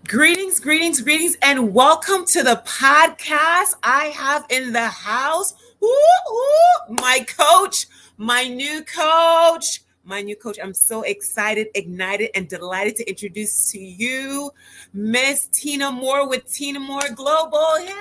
Greetings, greetings, greetings, and welcome to the podcast. I have in the house my coach, my new coach. I'm so excited, ignited, and delighted to introduce to you Miss Tina Moore with Tina Moore Global. Yay!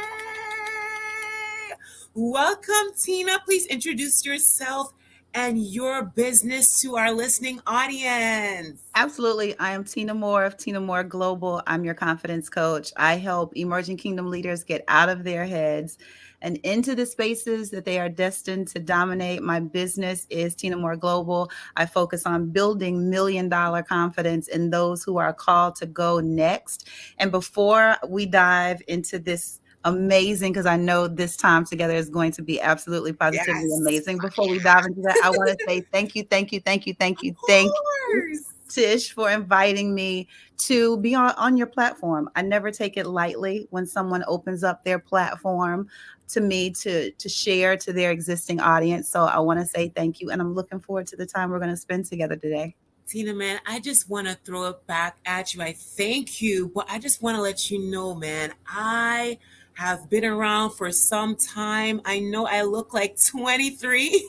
Welcome, Tina. Please introduce yourself and your business to our listening audience. Absolutely. I am Tina Moore of Tina Moore Global. I'm your confidence coach. I help emerging kingdom leaders get out of their heads and into the spaces that they are destined to dominate. My business is Tina Moore Global. I focus on building $1 million confidence in those who are called to go next. And before we dive into this amazing, because I know this time together is going to be absolutely positively Yes. amazing. Before we dive into that, I want to say thank you, thank you, thank you, thank you, Of thank you, course. Tish, for inviting me to be on your platform. I never take it lightly when someone opens up their platform to me to share to their existing audience. So I want to say thank you, and I'm looking forward to the time we're going to spend together today. Tina, man, I just want to throw it back at you. I thank you, but I just want to let you know, man, I have been around for some time. I know I look like 23,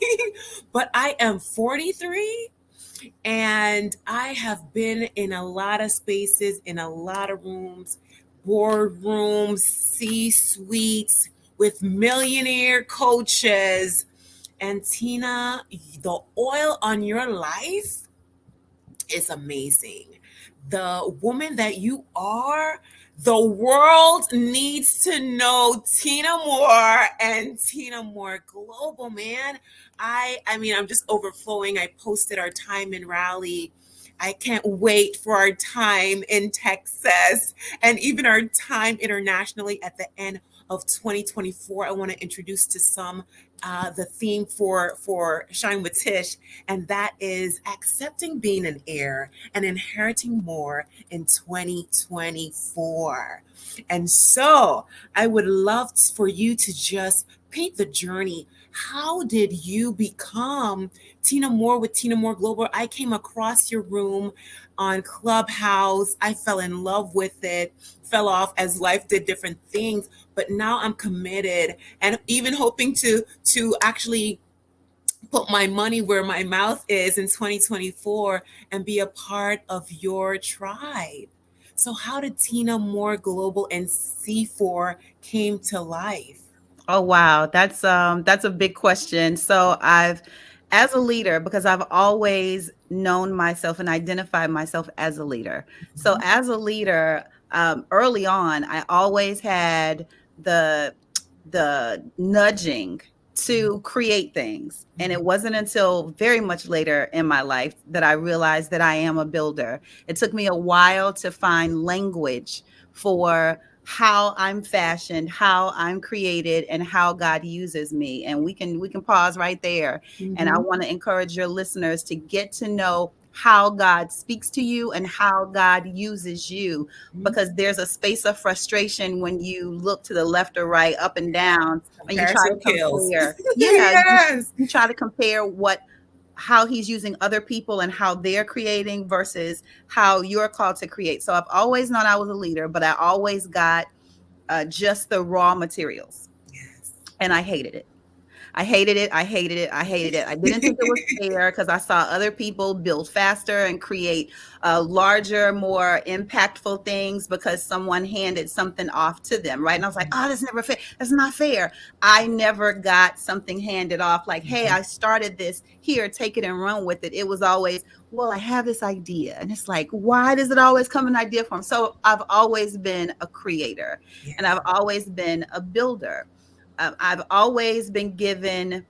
but I am 43. And I have been in a lot of spaces, in a lot of rooms, boardrooms, C suites with millionaire coaches. And Tina, the oil on your life is amazing. The woman that you are, the world needs to know Tina Moore and Tina Moore Global, man. I mean, I'm just overflowing. I posted our time in Raleigh. I can't wait for our time in Texas and even our time internationally at the end of 2024. I want to introduce to some the theme for Shine with Tish, and that is accepting being an heir and inheriting more in 2024. And so I would love for you to just paint the journey. How did you become Tina Moore with Tina Moore Global? I came across your room on Clubhouse. I fell in love with it, fell off as life did different things, but now I'm committed and even hoping to actually put my money where my mouth is in 2024 and be a part of your tribe. So how did Tina Moore Global and C4 came to life? Oh wow, that's a big question. So I've as a leader, because I've always known myself and identified myself as a leader. So Mhm. as a leader, early on, I always had the the nudging to create things. And it wasn't until very much later in my life that I realized that I am a builder. It took me a while to find language for how I'm fashioned, how I'm created, and how God uses me. And we can pause right there. And I Mhm. want to encourage your listeners to get to know how God speaks to you and how God uses you, Mhm. because there's a space of frustration when you look to the left or right, up and down, and you try to Comparison kills. compare. Yeah, Yes. you try to compare what how he's using other people and how they're creating versus how you're called to create. So I've always known I was a leader, but I always got just the raw materials, Yes. and I hated it. I hated it. I hated it. I hated it. I didn't think it was fair because I saw other people build faster and create larger, more impactful things because someone handed something off to them, right? And I was like, oh, that's never fair. That's not fair. I never got something handed off like, hey, I started this. Here, take it and run with it. It was always, well, I have this idea. And it's like, why does it always come an idea from? So I've always been a creator, and Yeah. I've always been a builder. I've always been given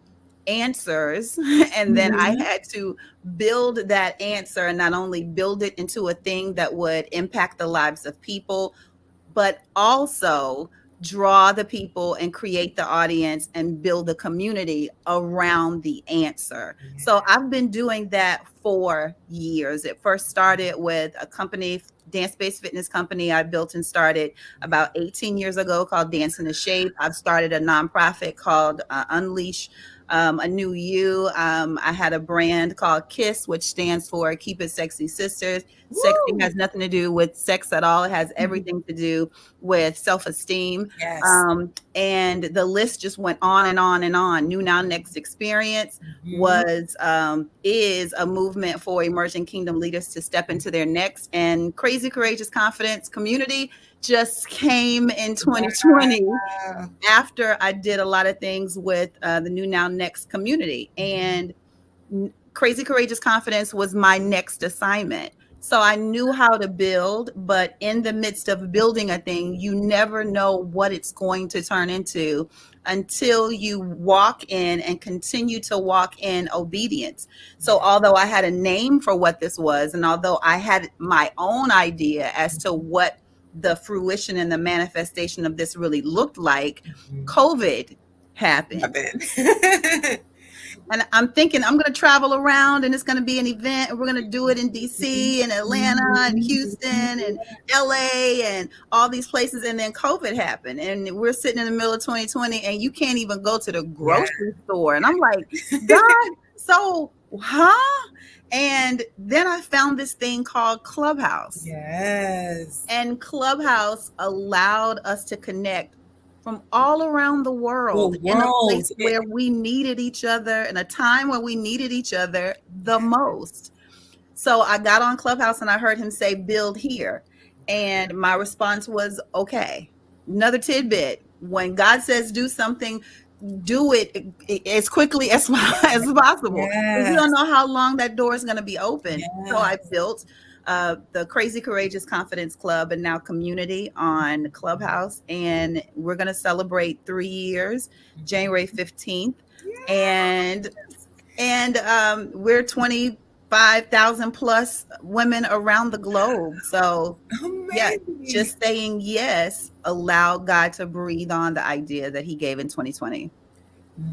answers, and then I Mhm. had to build that answer, and not only build it into a thing that would impact the lives of people, but also draw the people and create the audience and build the community around the answer. So I've been doing that for years. It first started with a company, dance-based fitness company I built and started about 18 years ago, called Dance in the Shape. I've started a nonprofit called Unleash a new you. I had a brand called KISS, which stands for Keep It Sexy Sisters. Sexy Woo! has nothing to do with sex at all. It has Mhm. everything to do with self-esteem. Yes. And the list just went on and on and on. New Now Next Experience Mhm. was is a movement for emerging kingdom leaders to step into their next. And Crazy Courageous Confidence Community just came in 2020 Wow. after I did a lot of things with the New Now Next community. And Crazy Courageous Confidence was my next assignment. So I knew how to build, but in the midst of building a thing, you never know what it's going to turn into until you walk in and continue to walk in obedience. So, although I had a name for what this was, and although I had my own idea as to what the fruition and the manifestation of this really looked like, Mhm. COVID happened. Happened. And I'm thinking I'm going to travel around and it's going to be an event and we're going to do it in DC and Atlanta and Houston and LA and all these places. And then COVID happened and we're sitting in the middle of 2020 and you can't even go to the Yeah. grocery store. And I'm like, God, so, huh? And then I found this thing called Clubhouse. Yes. And Clubhouse allowed us to connect from all around the The world in a world. place where we needed each other, in a time when we needed each other the most. So I got on Clubhouse and I heard him say, build here. And my response was, okay. Another tidbit, when God says do something, do it as quickly as, as possible. Because you don't Yes. know how long that door is going to be open. So I Yes. built the Crazy Courageous Confidence Club and now community on Clubhouse. And we're going to celebrate 3 years, January 15th. And we're 25,000 plus women around the globe. So, yeah, Amazing. just saying yes allowed God to breathe on the idea that He gave in 2020.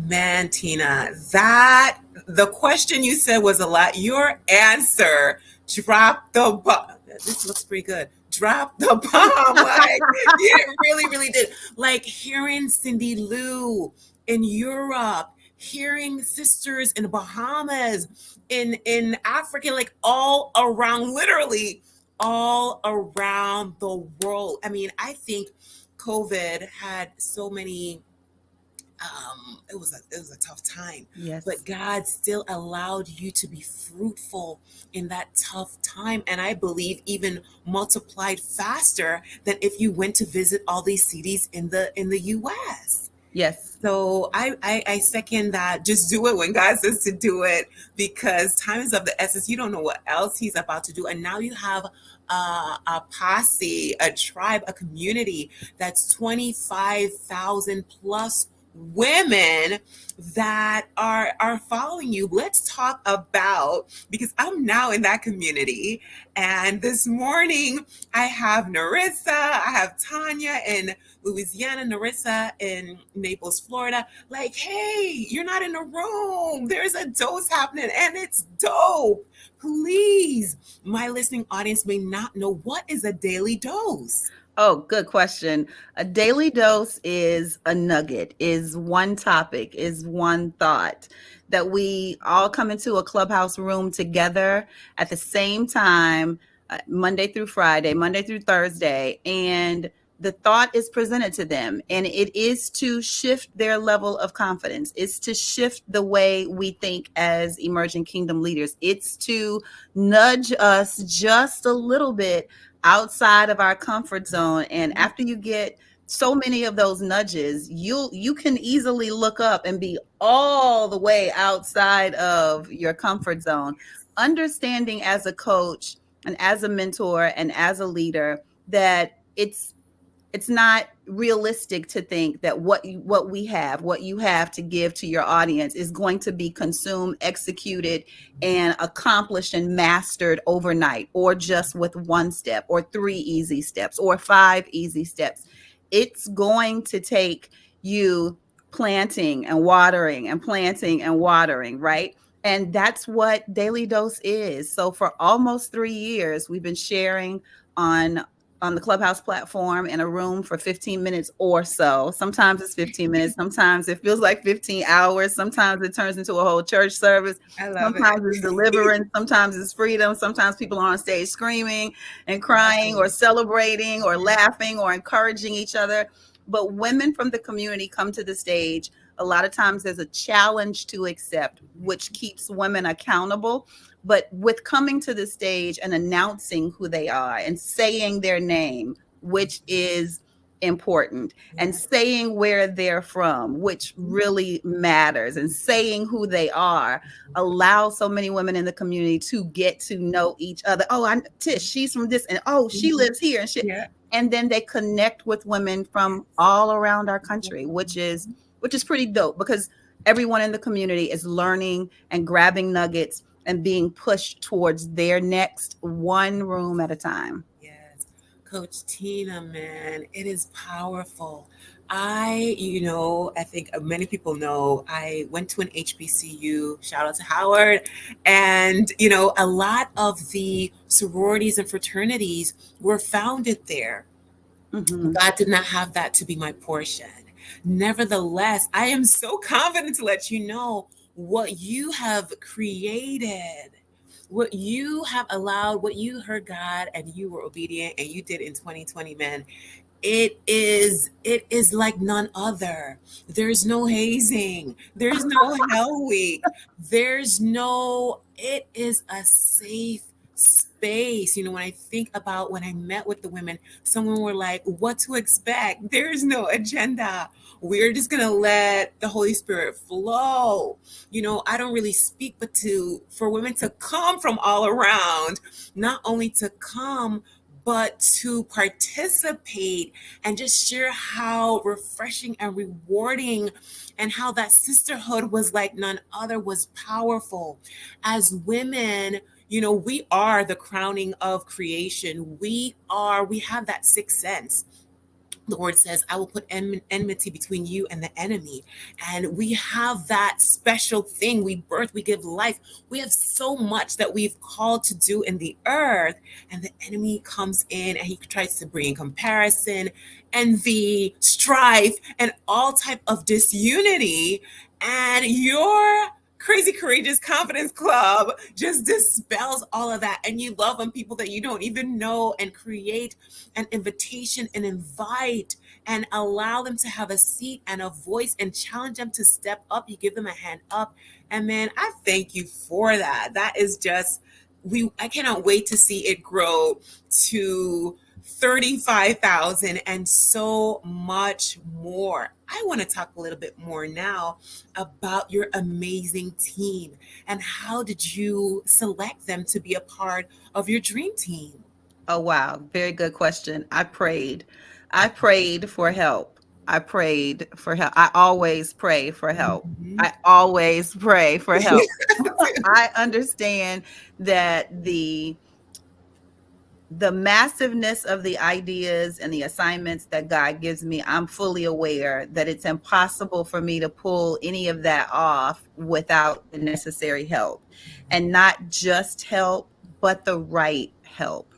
Man, Tina, that the question you said was a lot. Your answer dropped the bomb. This looks pretty good. Drop the bomb. Like, it really, really did. Like hearing Cindy Lou in Europe, hearing sisters in the Bahamas, in Africa, like all around, literally all around the world. I mean, I think COVID had so many it was a tough time, but Yes. God still allowed you to be fruitful in that tough time, and I believe even multiplied faster than if you went to visit all these cities in the US. Yes. So I second that. Just do it when God says to do it, because time is of the essence. You don't know what else He's about to do, and now you have a posse, a tribe, a community that's 25,000 plus women that are following you. Let's talk about, because I'm now in that community, and this morning I have Narissa, I have Tanya in Louisiana, Narissa in Naples, Florida. Like, hey, you're not in a room. There's a dose happening and it's dope. Please, my listening audience may not know what is a daily dose. Oh, good question. A daily dose is a nugget, is one topic, is one thought that we all come into a clubhouse room together at the same time, Monday through Friday, Monday through Thursday, and the thought is presented to them. And it is to shift their level of confidence. It's to shift the way we think as emerging kingdom leaders. It's to nudge us just a little bit outside of our comfort zone. And after you get so many of those nudges, you can easily look up and be all the way outside of your comfort zone. Understanding as a coach and as a mentor and as a leader that it's not realistic to think that what we have, what you have to give to your audience is going to be consumed, executed, and accomplished and mastered overnight, or just with one step or three easy steps or five easy steps. It's going to take you planting and watering and planting and watering, right? And that's what Daily Dose is. So for almost 3 years we've been sharing on on the Clubhouse platform in a room for 15 minutes or so. Sometimes it's 15 minutes, sometimes it feels like 15 hours, sometimes it turns into a whole church service, I love sometimes it. it's deliverance, sometimes it's freedom, sometimes people are on stage screaming and crying or Right. celebrating or laughing or encouraging each other. But women from the community come to the stage. A lot of times there's a challenge to accept, which keeps women accountable. But with coming to the stage and announcing who they are and saying their name, which is important, and Yeah. saying where they're from, which really matters, and saying who they are, allows so many women in the community to get to know each other. Oh, Tish, she's from this, and oh, she Mhm. lives here, and she, Yeah. and then they connect with women from all around our country, which is pretty dope because everyone in the community is learning and grabbing nuggets and being pushed towards their next, one room at a time. Yes. Coach Tina, man, it is powerful. I think many people know I went to an HBCU, shout out to Howard. And, a lot of the sororities and fraternities were founded there. Hmm. God did not have that to be my portion. Nevertheless, I am so confident to let you know what you have created, what you have allowed, what you heard God and you were obedient and you did in 2020, man. It is like none other. There's no hazing. There's no hell week. It is a safe space. When I think about when I met with the women, someone were like, what to expect? There's no agenda. We're just gonna let the Holy Spirit flow. I don't really speak, but for women to come from all around, not only to come, but to participate and just share how refreshing and rewarding and how that sisterhood was like none other, was powerful. As women, we are the crowning of creation. We have that sixth sense. The word says, I will put enmity between you and the enemy. And we have that special thing. We birth, we give life. We have so much that we've called to do in the earth. And the enemy comes in and he tries to bring comparison, envy, strife, and all type of disunity. And your Crazy Courageous Confidence Club just dispels all of that. And you love on people that you don't even know and create an invitation and invite and allow them to have a seat and a voice and challenge them to step up. You give them a hand up. And man, I thank you for that. That is just I cannot wait to see it grow to 35,000 and so much more. I want to talk a little bit more now about your amazing team and how did you select them to be a part of your dream team? Oh, wow. Very good question. I prayed. I prayed for help. I prayed for help. I always pray for help. Mhm. I always pray for help. I understand that the massiveness of the ideas and the assignments that God gives me, I'm fully aware that it's impossible for me to pull any of that off without the necessary help. And not just help, but the right help.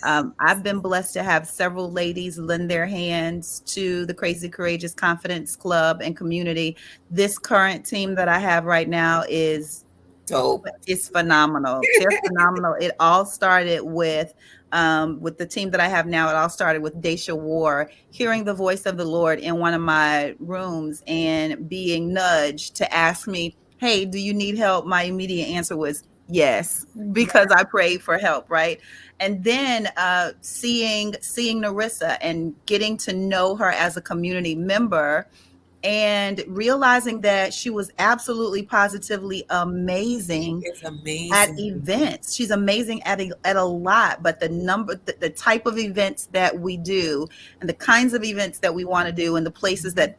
I've been blessed to have several ladies lend their hands to the Crazy Courageous Confidence Club and community. This current team that I have right now Dope. is phenomenal. They're phenomenal. It all started with the team that I have now. It all started with Daisha War hearing the voice of the Lord in one of my rooms and being nudged to ask me, "Hey, do you need help?" My immediate answer was yes, because I prayed for help, right? And then seeing Narissa and getting to know her as a community member and realizing that she was absolutely positively amazing It's at amazing. events. She's amazing at a lot, but the type of events that we do and the kinds of events that we want to do and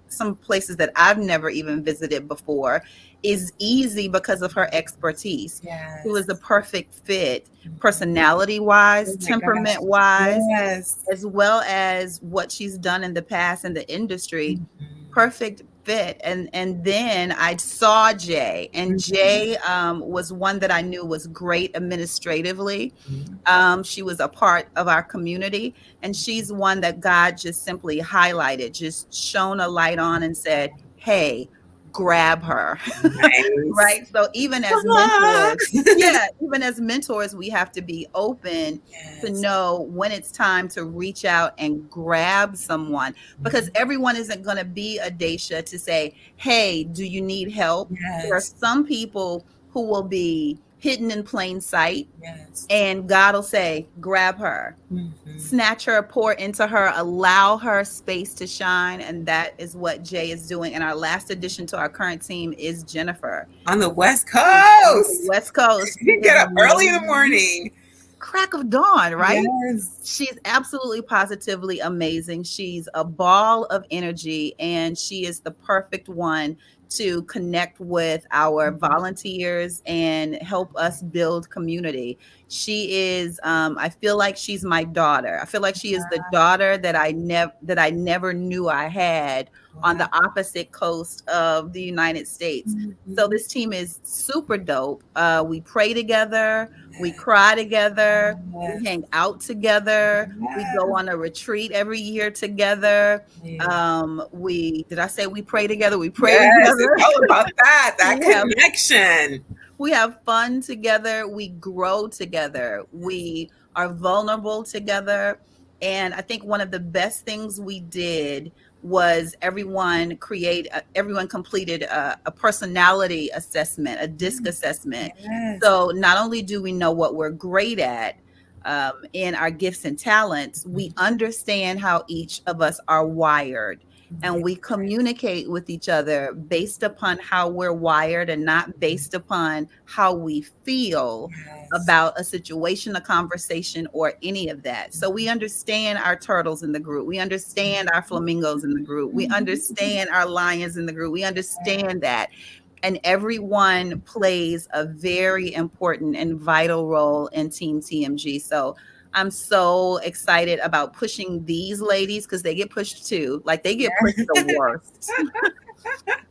some places that I've never even visited before is easy because of her expertise. She was Yes. the perfect fit, personality wise, Oh my gosh. temperament wise, Yes. as well as what she's done in the past in the industry. Mhm. Perfect fit. And then I saw Jay, and Mhm. Jay was one that I knew was great administratively. Mhm. She was a part of our community, and she's one that God just simply highlighted, just shone a light on and said, "Hey, grab her." Nice. Right? So even as Ah. mentors, yeah, even as mentors, we have to be open to Yes. know when it's time to reach out and grab someone, because Mhm. everyone isn't going to be a Daisha to say, "Hey, do you need help?" There are Yes. some people who will be hidden in plain sight, Yes. and God will say, "Grab her." Mhm. Snatch her, pour into her, allow her space to shine. And that is what Jay is doing. And our last addition to our current team is Jennifer On the West on the Coast. West Coast. She You is get up early in the amazing. morning. Crack of dawn, right? Yes. She's absolutely positively amazing. She's a ball of energy, and she is the perfect one to connect with our volunteers and help us build community. She is I feel like she's my daughter. I feel like she is the daughter that I never knew I had on Wow. the opposite coast of the United States. So Mhm. this team is super dope. We pray together, we Yes. cry together, we Yes. hang out together. We go Yes. on a retreat every year together. We did I say we pray together? We pray Yes, it's together. all about that, that we have connection. we have fun together, we grow together, we are vulnerable together. And I think one of the best things we did was everyone completed a personality assessment, a disc assessment. Yes. So not only do we know what we're great at in our gifts and talents, we understand how each of us are wired, and we communicate with each other based upon how we're wired and not based upon how we feel Yes. about a situation, a conversation, or any of that. So we understand our turtles in the group. We understand our flamingos in the group. We understand our lions in the group. We understand that. And everyone plays a very important and vital role in Team TMG. So I'm so excited about pushing these ladies, because they get pushed too. Like, they get pushed the worst,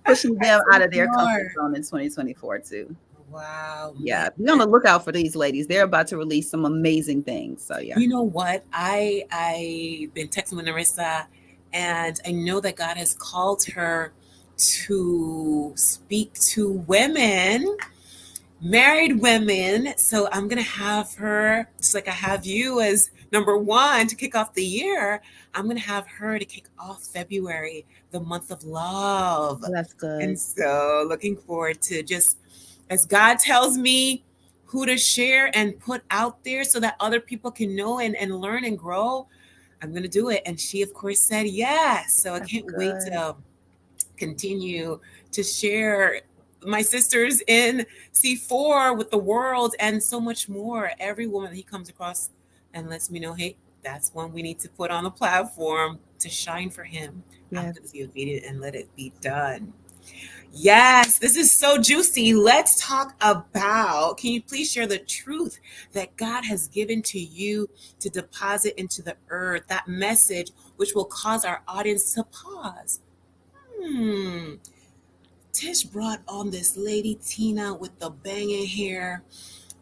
pushing I them out think of their comfort more. zone in 2024 too. Wow, Yeah, man. be on the lookout for these ladies. They're about to release some amazing things. So yeah. You know what? I've been texting with Narissa, and I know that God has called her to speak to women, married women. So I'm gonna have her, just like I have you as number one to kick off the year. I'm gonna have her to kick off February, the month of love. That's And good. so looking forward to just, as God tells me who to share and put out there so that other people can know and learn and grow, I'm gonna do it. And she of course said yes. So I That's can't wait good. to continue to share my sisters in C4 with the world and so much more. Every woman that he comes across and lets me know, hey, that's one we need to put on the platform to shine for him. I'm going to Yes. be obedient and let it be done. Yes, this is so juicy. Let's talk about, can you please share the truth that God has given to you to deposit into the earth, that message which will cause our audience to pause? Hmm. Tish brought on this lady, Tina, with the banging hair,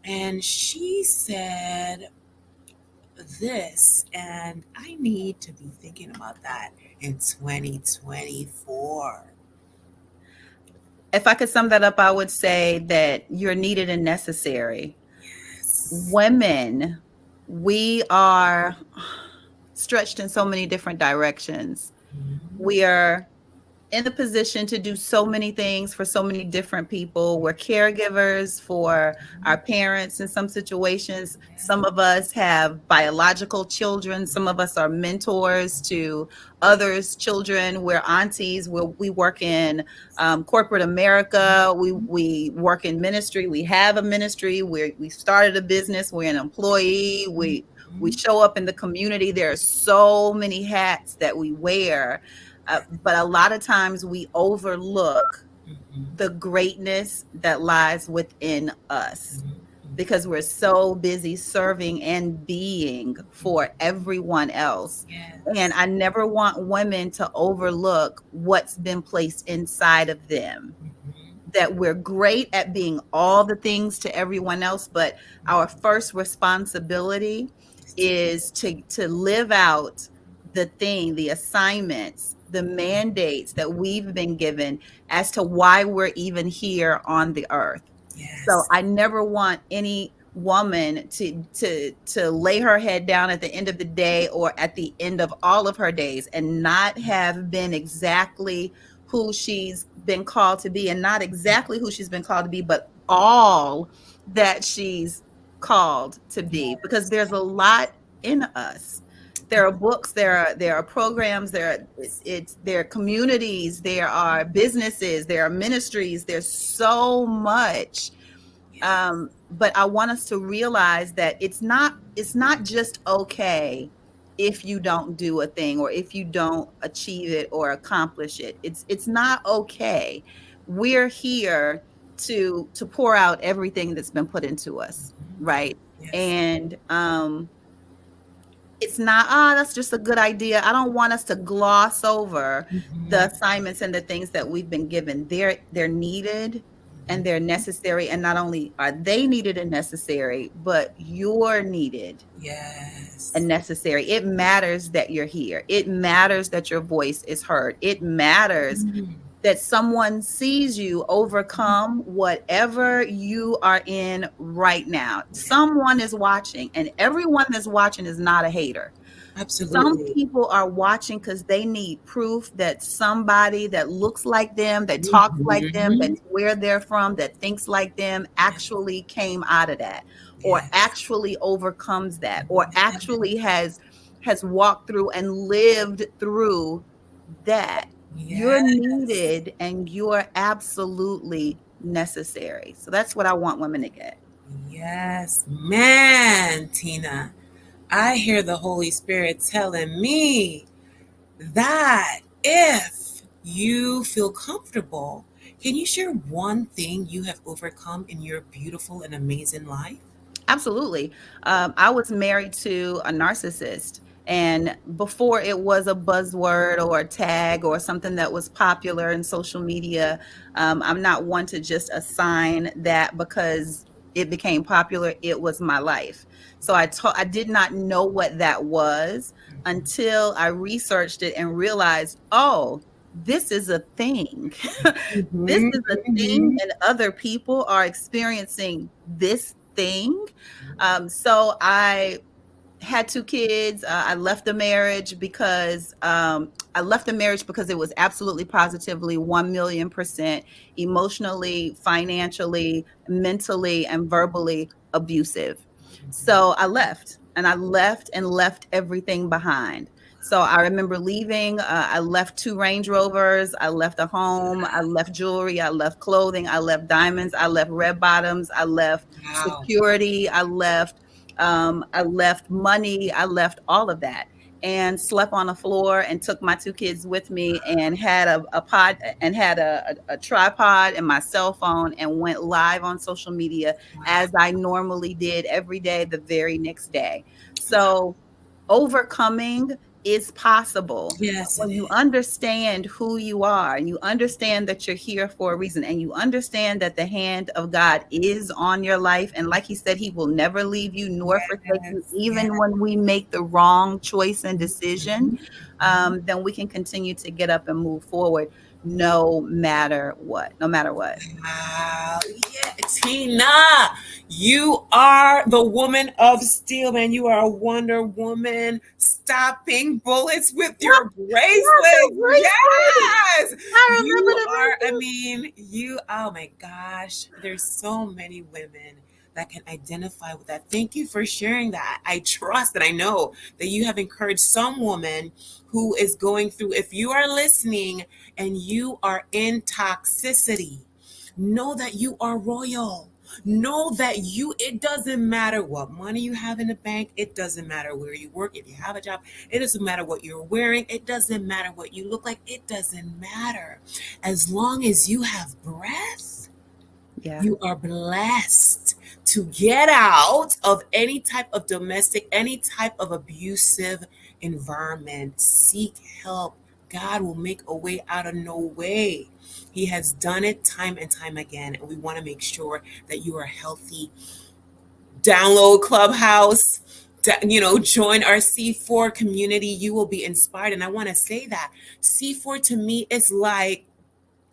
and she said this, and I need to be thinking about that in 2024. If I could sum that up, I would say that you're needed and necessary. Yes. Women, we are stretched in so many different directions. Mhm. We are in a position to do so many things for so many different people. We're caregivers for our parents in some situations. Some of us have biological children. Some of us are mentors to others' children. We're aunties. We work in corporate America. We work in ministry. We have a ministry. We started a business. We're an employee. We Mhm. show up in the community. There are so many hats that we wear, but a lot of times we overlook Mhm. the greatness that lies within us. Mhm. because we're so busy serving and being for everyone else. And Yes. I never want women to overlook what's been placed inside of them, Mhm. that we're great at being all the things to everyone else, but our first responsibility It's to is to live out the assignments, the mandates that we've been given as to why we're even here on the earth. So yes. I never want any woman to lay her head down at the end of the day or at the end of all of her days and not have been exactly who she's been called to be, and not exactly who she's been called to be, but all that she's called to be, because Yes. there's a lot in us. There are books, there are programs, there are communities, there are businesses, there are ministries, there's so much. Yes. But I want us to realize that it's not just okay if you don't do a thing or if you don't achieve it or accomplish it. It's not okay. We're here to pour out everything that's been put into us, Mhm. right? Yes. And it's not, that's just a good idea. I don't want us to gloss over the Mhm. assignments and the things that we've been given. They're needed and they're necessary. And not only are they needed and necessary, but you're needed and Yes. necessary. It matters that you're here. It matters that your voice is heard. It matters Mhm. that someone sees you overcome whatever you are in right now. Yeah. Someone is watching, and everyone that's watching is not a hater. Some Absolutely. people are watching because they need proof that somebody that looks like them, that talks like them, Mhm. that's where they're from, that thinks like them, Yes. actually came out of that, or Yes. actually overcomes that, or actually has walked through and lived through that. You're Yes. needed and you're absolutely necessary. So that's what I want women to get. Yes. Man, Tina, I hear the Holy Spirit telling me that if you feel comfortable, can you share one thing you have overcome in your beautiful and amazing life? Absolutely. I was married to a narcissist. And before it was a buzzword or a tag or something that was popular in social media, I'm not one to just assign that because it became popular. It was my life. So I did not know what that was until I researched it and realized, oh, this is a thing. This Mm-hmm, is a thing, mm-hmm. and other people are experiencing this thing. So I had 2 kids. I left the marriage because it was absolutely positively 1,000,000% emotionally, financially, mentally, and verbally abusive. So I left everything behind. So I remember leaving. I left 2 Range Rovers. I left a home. I left jewelry. I left clothing. I left diamonds. I left red bottoms. I left Wow. security. I left money. I left all of that and slept on the floor and took my 2 kids with me and had a pod and had a tripod and my cell phone and went live on social media as Wow. I normally did every day the very next day. Wow. So overcoming is possible Yes, it when you is. understand who you are and you understand that you're here for a reason and you understand that the hand of God is on your life. And like he said, he will never leave you nor forsake you, Yes. Yes. even when we make the wrong choice and decision. Mhm, mhm. Then we can continue to get up and move forward no matter what, no matter what. Wow. Yeah, Tina, you are the woman of steel, man. You are a Wonder Woman stopping bullets with Yep, your yeah, the bracelet. bracelet. Yes. I remember You the are, I bracelet. mean, oh my gosh, there's so many women that can identify with that. Thank you for sharing that. I trust and I know that you have encouraged some woman who is going through, if you are listening and you are in toxicity, know that you are royal. Know that it doesn't matter what money you have in the bank. It doesn't matter where you work. If you have a job, it doesn't matter what you're wearing. It doesn't matter what you look like. It doesn't matter. As long as you have breath, Yeah. you are blessed. to get out of any type of domestic, any type of abusive environment. Seek help. God will make a way out of no way. He has done it time and time again, and we want to make sure that you are healthy. Download Clubhouse, join our C4 community. You will be inspired. And I want to say that C4 to me is like,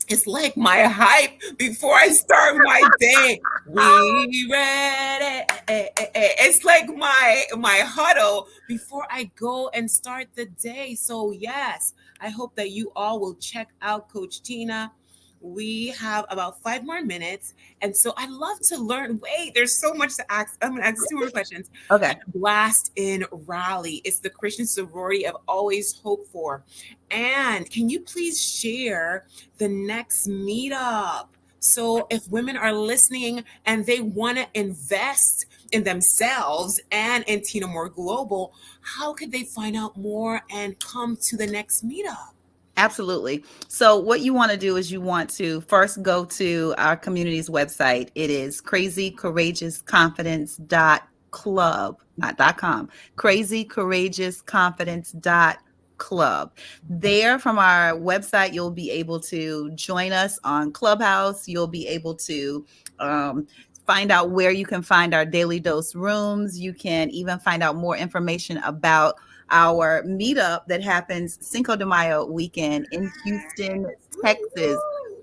it's like my hype before I start my day. We ready. It's like my huddle before I go and start the day. So yes, I hope that you all will check out Coach Tina. We have about 5 more minutes. And so I'd love to learn. Wait, there's so much to ask. I'm going to ask two more questions. Okay. Blast in Raleigh. It's the Christian sorority I've always hoped for. And can you please share the next meetup? So if women are listening and they want to invest in themselves and in Tina More Global, how could they find out more and come to the next meetup? Absolutely. So what you want to do is you want to first go to our community's website. It is crazycourageousconfidence.club, not .com. crazycourageousconfidence.club. There from our website, you'll be able to join us on Clubhouse. You'll be able to find out where you can find our daily dose rooms. You can even find out more information about our meetup that happens Cinco de Mayo weekend in Houston, Texas.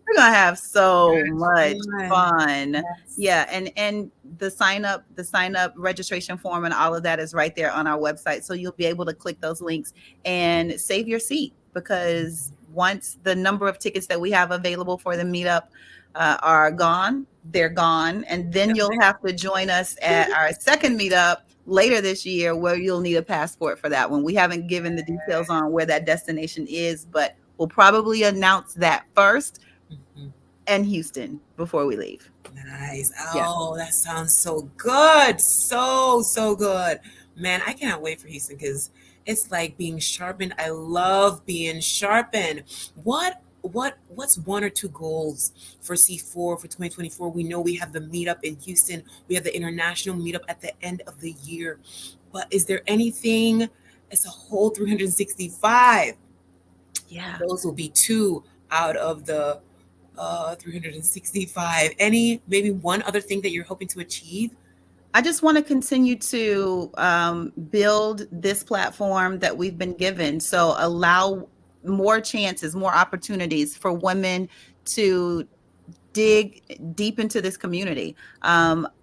We're gonna have so much fun. Yes. Yeah, and the sign up registration form and all of that is right there on our website. So you'll be able to click those links and save your seat, because once the number of tickets that we have available for the meetup are gone, they're gone. And then you'll have to join us at our second meetup later this year, where you'll need a passport for that one. We haven't given the details on where that destination is, but we'll probably announce that first, Mhm. and Houston before we leave. Nice. Yeah. Oh, that sounds so good. So, so good. Man, I cannot wait for Houston because it's like being sharpened. I love being sharpened. What's one or two goals for C4 for 2024? We know we have the meetup in Houston. We have the international meetup at the end of the year. But is there anything as a whole 365? Yeah. Those will be two out of the 365. Any, maybe one other thing that you're hoping to achieve? I just want to continue to build this platform that we've been given. So allow more chances, more opportunities for women to dig deep into this community.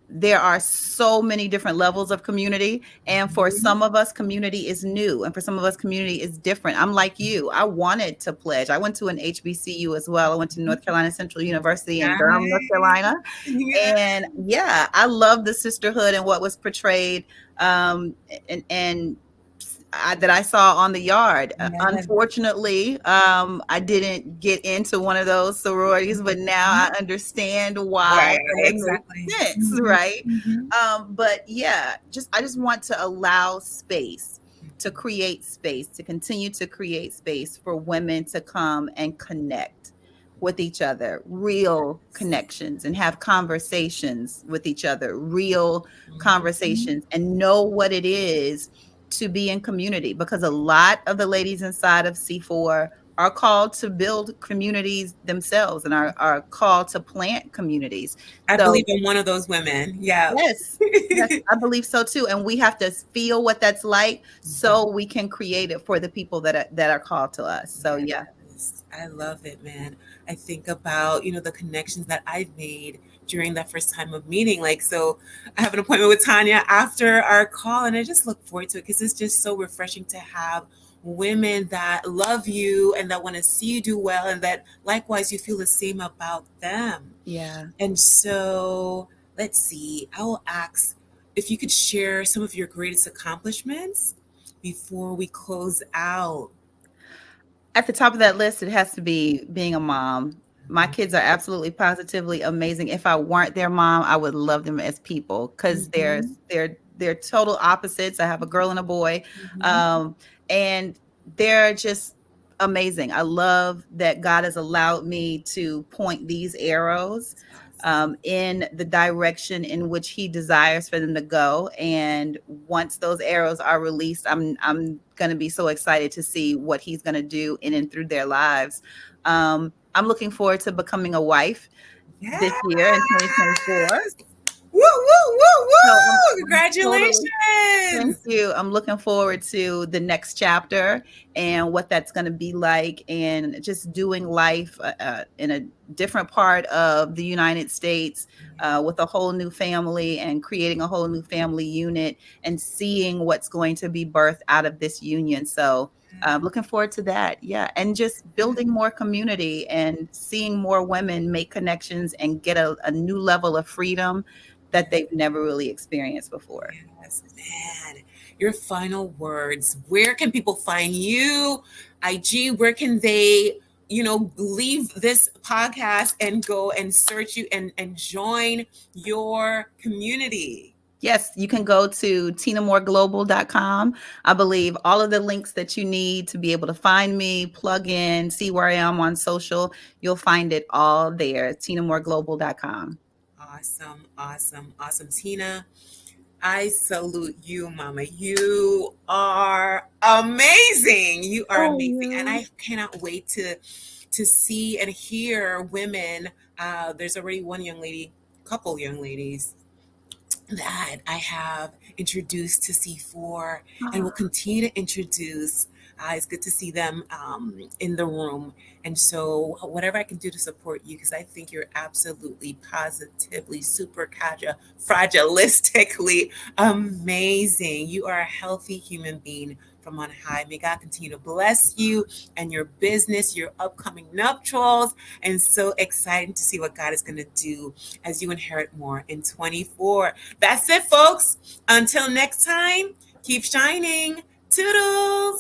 There are so many different levels of community. And for some of us, community is new. And for some of us, community is different. I'm like you. I wanted to pledge. I went to an HBCU as well. I went to North Carolina Central University in Durham, North Nice. Carolina. Yeah. And yeah, I love the sisterhood and what was portrayed, and that I saw on the yard. Yes. Unfortunately, I didn't get into one of those sororities, but now I understand why, Right, and it exactly. makes sense, Mhm, right? mhm, But yeah, I just want to allow space, to create space, to continue to create space for women to come and connect with each other, real connections, and have conversations with each other, real mhm. conversations, and know what it is to be in community, because a lot of the ladies inside of C4 are called to build communities themselves, and are called to plant communities. I believe So I'm one of those women. Yeah. yes, yes, I believe so too. And we have to feel what that's like so we can create it for the people that are called to us. So yeah. Yes, I love it, man. I think about, the connections that I've made during that first time of meeting. Like, so I have an appointment with Tanya after our call, and I just look forward to it because it's just so refreshing to have women that love you and that want to see you do well, and that likewise you feel the same about them. Yeah. And so let's see, I will ask if you could share some of your greatest accomplishments before we close out. At the top of that list, it has to be being a mom. My kids are absolutely positively amazing. If I weren't their mom, I would love them as people, because Mhm, they're total opposites. I have a girl and a boy, mhm. um, and they're just amazing. I love that God has allowed me to point these arrows in the direction in which he desires for them to go. And once those arrows are released, I'm going to be so excited to see what he's going to do in and through their lives. I'm looking forward to becoming a wife this Yes. year in 2024. Woo, woo, woo, So woo. I'm totally Thank Congratulations. you. I'm looking forward to the next chapter and what that's going to be like, and just doing life in a different part of the United States with a whole new family and creating a whole new family unit and seeing what's going to be birthed out of this union. So, looking forward to that. Yeah. And just building more community and seeing more women make connections and get a new level of freedom that they've never really experienced before. Yes, man. Your final words. Where can people find you? IG, where can they, leave this podcast and go and search you and join your community? Yes, you can go to tinamoreglobal.com. I believe all of the links that you need to be able to find me, plug in, see where I am on social, you'll find it all there, tinamoreglobal.com. Awesome, awesome, awesome. Tina, I salute you, Mama. You are amazing. You are Oh, amazing, and yeah. I cannot wait to see and hear women. There's already one young lady, couple young ladies that I have introduced to C4 and will Oh, continue to introduce. It's good to see them in the room. And so, whatever I can do to support you, because I think you're absolutely, positively, super fragilistically amazing. You are a healthy human being from on high. May God continue to bless you and your business, your upcoming nuptials, and so excited to see what God is going to do as you inherit more in 24. That's it, folks. Until next time, keep shining. Toodles.